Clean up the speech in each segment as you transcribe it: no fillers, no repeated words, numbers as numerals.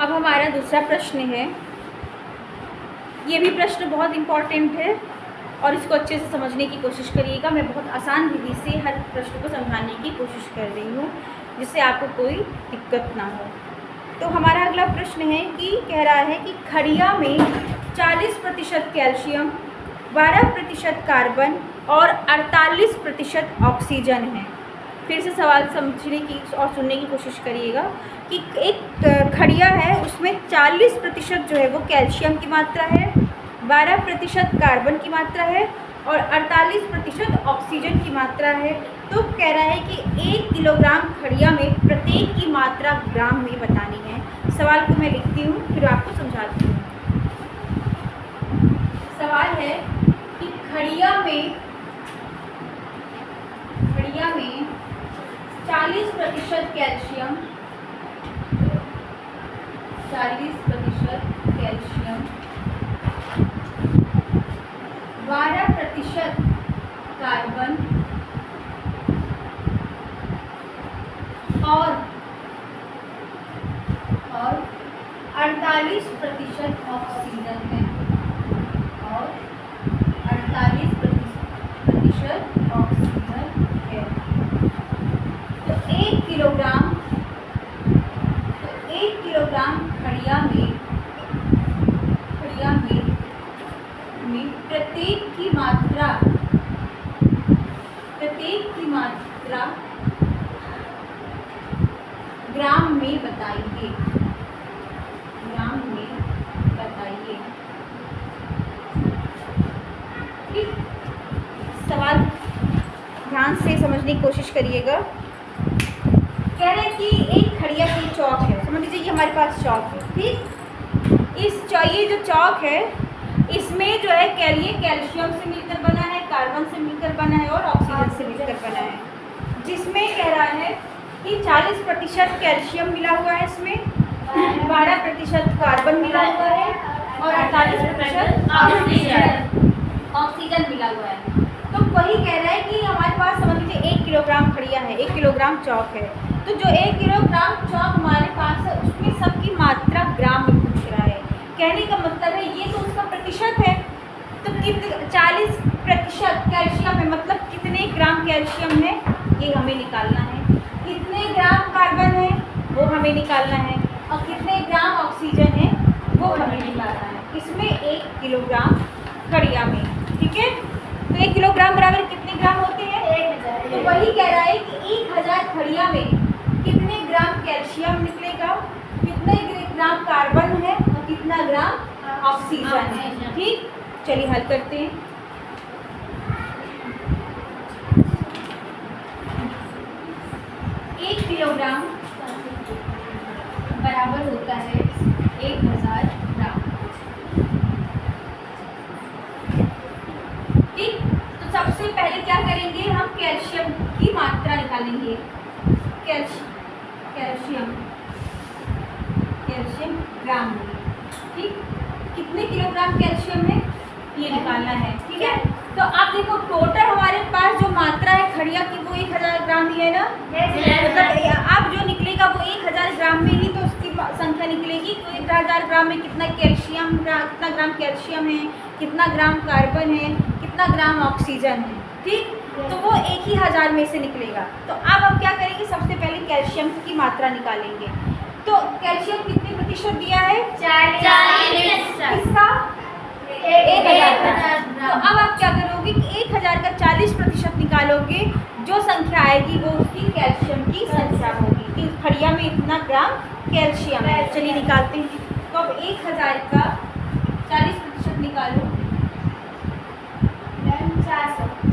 अब हमारा दूसरा प्रश्न है। ये भी प्रश्न बहुत इम्पॉर्टेंट है और इसको अच्छे से समझने की कोशिश करिएगा। मैं बहुत आसान विधि से हर प्रश्न को समझाने की कोशिश कर रही हूँ जिससे आपको कोई दिक्कत ना हो। तो हमारा अगला प्रश्न है कि कह रहा है कि खड़िया में 40% कैल्शियम, 12% कार्बन और 48% ऑक्सीजन है। फिर से सवाल समझने की और सुनने की कोशिश करिएगा कि एक खड़िया है, उसमें 40% जो है वो कैल्शियम की मात्रा है, 12% कार्बन की मात्रा है और 48% ऑक्सीजन की मात्रा है। तो कह रहा है कि 1 किलोग्राम खड़िया में प्रत्येक की मात्रा ग्राम में बतानी है। सवाल को मैं लिखती हूँ फिर आपको समझाती हूँ। सवाल है कि खड़िया में 40% कैल्शियम, 40% कैल्शियम, 12% कार्बन और 48% ऑक्सीजन है और 48% ऑक्सीजन है। तो 1 किलोग्राम खड़िया में प्रत्येक की मात्रा ग्राम में बताइए। ठीक, सवाल ध्यान से समझने की कोशिश करिएगा। कह रहे हैं कि एक खड़िया की चौक है, समझ लीजिए कि हमारे पास चौक है। ठीक, ये जो चौक है इसमें जो है कैल्शियम से मिलकर बना है, कार्बन से मिलकर बना है और ऑक्सीजन से मिलकर बना है। जिसमें कह रहा है कि 40% कैल्शियम मिला हुआ है, इसमें 12% कार्बन मिला हुआ है और 48% ऑक्सीजन मिला हुआ है। तो वही कह रहा है कि हमारे पास समझ लीजिए 1 किलोग्राम खड़िया है, 1 किलोग्राम चौक है। तो जो 1 किलोग्राम चौक हमारे पास है उसमें सबकी मात्रा ग्राम में पूछ रहा है। कहने का मतलब है ये तो उसका प्रतिशत है। तो 40% कैल्शियम है, मतलब कितने ग्राम कैल्शियम है ये हमें निकालना है। कितने ग्राम कार्बन है वो हमें निकालना है और कितने ग्राम ऑक्सीजन है वो हमें निकालना है। इसमें 1 किलोग्राम खड़िया में। ठीक है, तो 1 किलोग्राम बराबर कितने ग्राम होते हैं? 1000। तो वही कह रहा है कि 1000 खड़िया में कितने ग्राम कैल्शियम निकलेगा, कितने ग्राम कार्बन है और कितना ग्राम ऑक्सीजन है। ठीक, चलिए हल करते हैं। एक किलोग्राम बराबर होता है 1000 ग्राम। ठीक, तो सबसे पहले क्या करेंगे, हम कैल्शियम की मात्रा निकालेंगे। कैल्शियम ग्राम में। ठीक, कितने किलोग्राम कैल्शियम है ये निकालना है। ठीक है, तो आप देखो टोटल हमारे पास जो मात्रा है खड़िया की वो 1000 ग्राम ही है ना। मतलब अब जो निकलेगा वो 1000 ग्राम में ही तो उसकी संख्या निकलेगी। तो 1000 ग्राम में कितना ग्राम कैल्शियम है, कितना ग्राम कार्बन है, कितना ग्राम ऑक्सीजन है। ठीक, तो वो 1000 में से निकलेगा। तो अब हम क्या करेंगे, सबसे पहले कैल्शियम की मात्रा निकालेंगे। तो कैल्शियम कितने प्रतिशत दिया है? 40। इसका 1000 का। तो अब आप क्या करोगे कि 1000 का 40% निकालोगे, जो संख्या आएगी वो उसकी कैल्शियम की संख्या होगी कि खड़िया में इतना ग्राम कैल्शियम है। चलिए निकालते हैं। तो अब 1000 का 40% निकालो,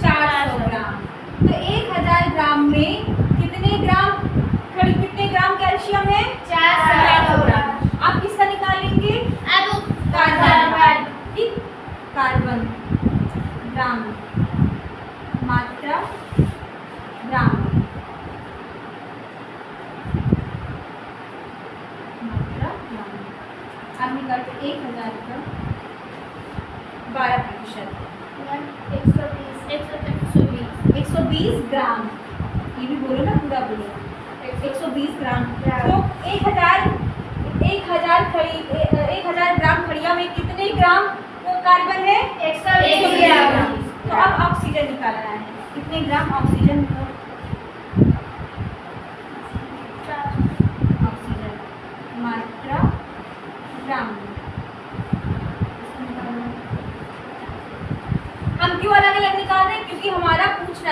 400 ग्राम। तो 1000 ग्राम में कितने ग्राम कैल्शियम है? 400 ग्राम। आप किसका निकालेंगे? कार्बन। ठीक, कार्बन ग्राम, मात्रा ग्राम, अब निकालते 1000 का 12%, 120 ग्राम। ये भी बोलो ना, पूरा बोलो। 120 ग्राम। तो 1000 1000 ग्राम खड़िया में कितने ग्राम कार्बन है? 120 ग्राम। तो अब ऑक्सीजन निकालना है, कितने ग्राम ऑक्सीजन को? ऑक्सीजन मात्रा ग्राम में। हम क्यों अलग अलग निकाल रहे हैं? क्योंकि हमारा पूछा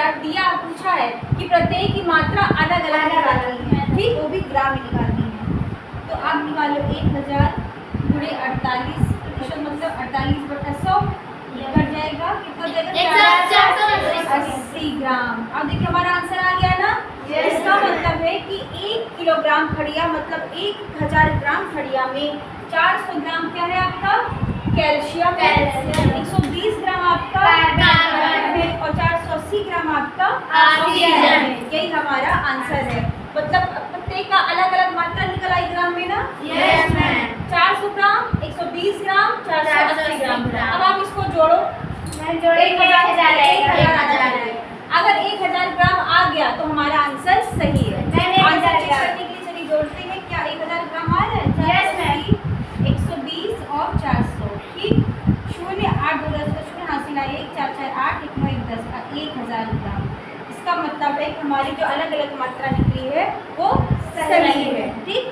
है कि प्रत्येक की मात्रा अलग अलग निकालनी है, ठीक, वो भी ग्राम में निकालनी है। तो आप निकालो 1000 गुणे 48% मतलब 48/100 कट जाएगा, कितना जाएगा? 480 ग्राम। अब देखिए हमारा आंसर आ गया ना। इसका मतलब है कि 1 किलोग्राम खड़िया मतलब 1000 ग्राम खड़िया में 400 ग्राम क्या है आपका? कैल्शियम। 120 ग्राम आपका कार्बन है और 480 ग्राम आपका ऑक्सीजन है। यही हमारा आंसर है। मतलब प्रत्येक का अलग अलग मात्रा निकल आई ग्राम में ना। Yes ma'am. 400 ग्राम, 120 ग्राम, 480 ग्राम। अब आप इसको जोड़ो, 1000 अगर 1000 ग्राम आ गया तो हमारा आंसर सही है। आंसर चेक करने के लिए चलिए जोड़ते हैं, क्या 1000 ग्राम आ रहा है? Yes ma'am. 120 और 400, ठीक। 0 8 2 10 का 0 हासिल आए 1 4 4 8 1 9 1 10 का 1000 ग्राम। इसका मतलब है कि हमारी जो अलग अलग मात्रा निकली है वो सही है, ठीक।